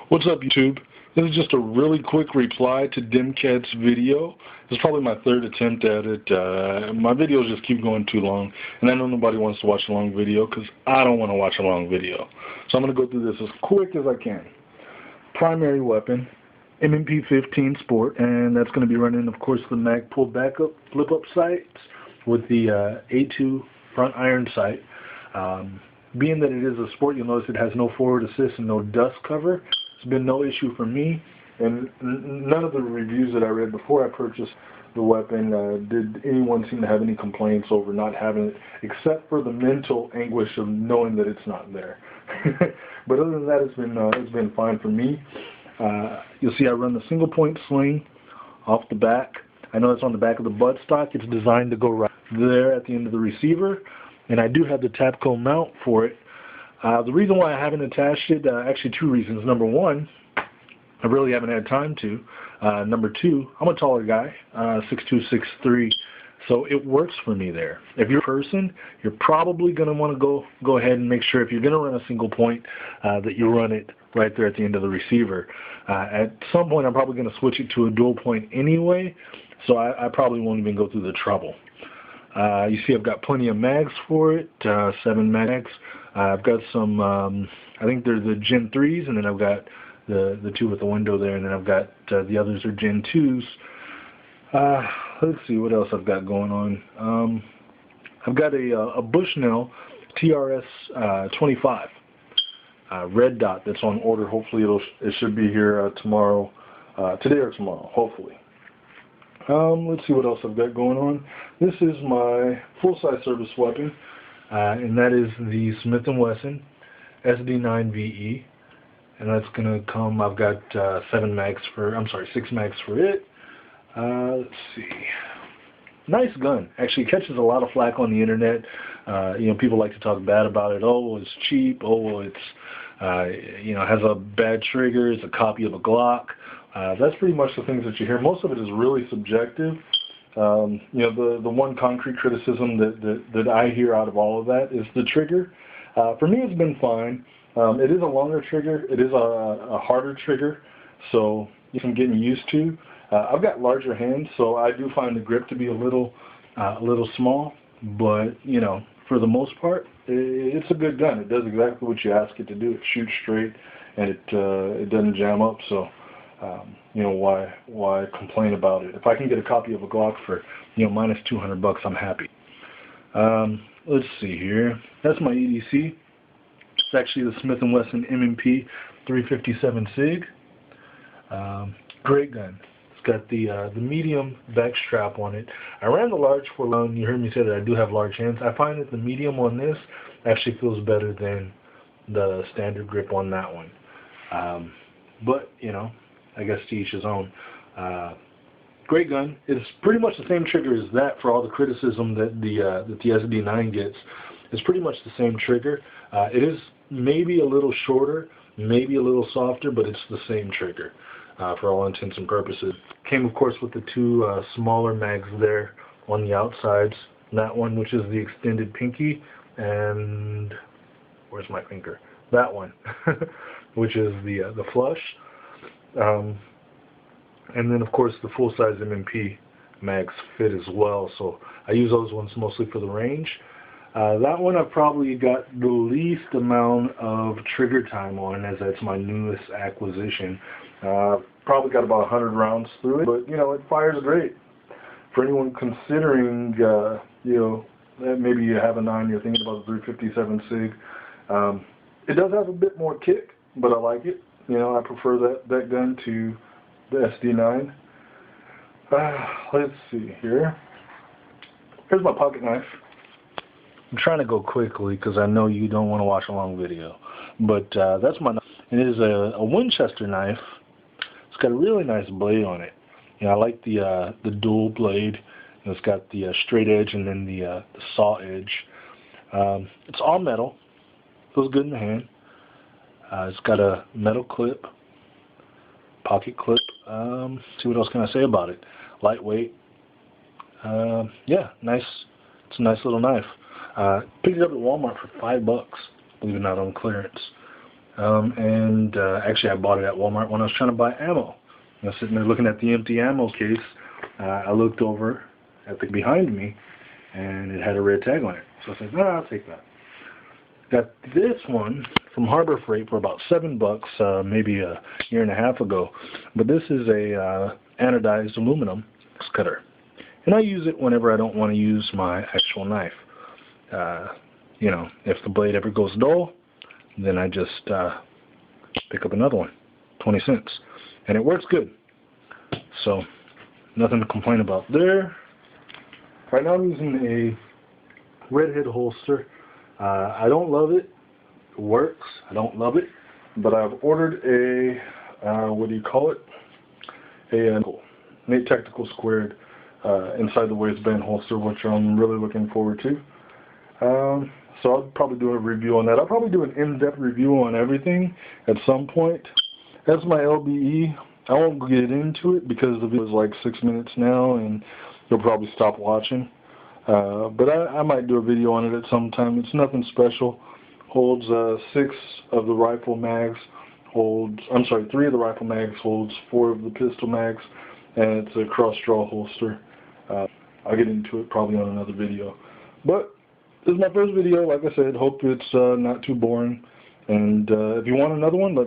What's up, YouTube? This is just a really quick reply to Demcad's video. This is probably my third attempt at it. My videos just keep going too long, and I know nobody wants to watch a long video because I don't want to watch a long video. So I'm going to go through this as quick as I can. Primary weapon, MMP-15 Sport, and that's going to be running, of course, the mag pull backup flip-up sights with the A2 front iron sight. Being that it is a Sport, you'll notice it has no forward assist and no dust cover. It's been no issue for me, and none of the reviews that I read before I purchased the weapon did anyone seem to have any complaints over not having it, except for the mental anguish of knowing that it's not there. But other than that, it's been fine for me. You'll see I run the single point sling off the back. I know it's on the back of the buttstock. It's designed to go right there at the end of the receiver, and I do have the Tapco mount for it. The reason why I haven't attached it, actually two reasons. Number one, I really haven't had time to. Number two, I'm a taller guy, 6'2", 6'3", so it works for me there. If you're a person, you're probably going to want to go ahead and make sure if you're going to run a single point that you run it right there at the end of the receiver. At some point, I'm probably going to switch it to a dual point anyway, so I probably won't even go through the trouble. You see I've got plenty of mags for it, 7 mags. I've got some, I think they're the Gen 3s, and then I've got the 2 with the window there, and then I've got the others are Gen 2s. Let's see what else I've got going on. I've got a Bushnell TRS 25 red dot that's on order. Hopefully it should be here tomorrow, today or tomorrow, hopefully. Let's see what else I've got going on. This is my full-size service weapon, and that is the Smith & Wesson SD9VE, and that's going to come, I've got 6 mags for it. Let's see. Nice gun. Actually catches a lot of flack on the internet. People like to talk bad about it. Oh, it's cheap. Oh, it's, has a bad trigger. It's a copy of a Glock. That's pretty much the things that you hear. Most of it is really subjective. The one concrete criticism that I hear out of all of that is the trigger. For me, it's been fine. It is a longer trigger. It is a harder trigger, so I'm getting used to. I've got larger hands, so I do find the grip to be a little small. But for the most part, it's a good gun. It does exactly what you ask it to do. It shoots straight, and it doesn't jam up. So. Why complain about it? If I can get a copy of a Glock for, minus $200, I'm happy. Let's see here. That's my EDC. It's actually the Smith & Wesson MMP 357 SIG. Great gun. It's got the medium back strap on it. I ran the large for long. You heard me say that I do have large hands. I find that the medium on this actually feels better than the standard grip on that one. But, I guess to each his own. Great gun. It's pretty much the same trigger as that for all the criticism that the SD9 gets. It's pretty much the same trigger. It is maybe a little shorter, maybe a little softer, but it's the same trigger for all intents and purposes. Came, of course, with the 2 smaller mags there on the outsides. That one, which is the extended pinky, and where's my finger? That one, which is the flush. And then, of course, the full-size MMP mags fit as well, so I use those ones mostly for the range. That one I've probably got the least amount of trigger time on, as that's my newest acquisition. Probably got about 100 rounds through it, but, it fires great. For anyone considering, maybe you have a 9, you're thinking about the 357 SIG, it does have a bit more kick, but I like it. I prefer that gun to the SD9. Let's see here. Here's my pocket knife. I'm trying to go quickly because I know you don't want to watch a long video. But that's my knife. It is a Winchester knife. It's got a really nice blade on it. I like the dual blade. It's got the straight edge and then the saw edge. It's all metal. Feels good in the hand. It's got a metal clip, pocket clip. See what else can I say about it? Lightweight. Yeah, nice. It's a nice little knife. Picked it up at Walmart for $5, believe it or not, on clearance. Actually I bought it at Walmart when I was trying to buy ammo. I was sitting there looking at the empty ammo case. I looked over at the behind me, and it had a red tag on it. So I said, no, I'll take that. Got this one from Harbor Freight for about $7, maybe a year and a half ago. But this is a anodized aluminum cutter. And I use it whenever I don't want to use my actual knife. You know, if the blade ever goes dull, then I just pick up another one, 20 cents. And it works good. So, nothing to complain about there. Right now I'm using a redhead holster. I don't love it. It works. I don't love it. But I've ordered a, what do you call it? A Nate Tactical Squared inside the waistband holster, which I'm really looking forward to. So I'll probably do a review on that. I'll probably do an in-depth review on everything at some point. As my LBE, I won't get into it because the video is like 6 minutes now and you'll probably stop watching. But I might do a video on it at some time. It's nothing special. Holds 6 of the rifle mags. I'm sorry, 3 of the rifle mags. Holds 4 of the pistol mags. And it's a cross-draw holster. I'll get into it probably on another video. But this is my first video. Like I said, hope it's not too boring. And if you want another one, let me know.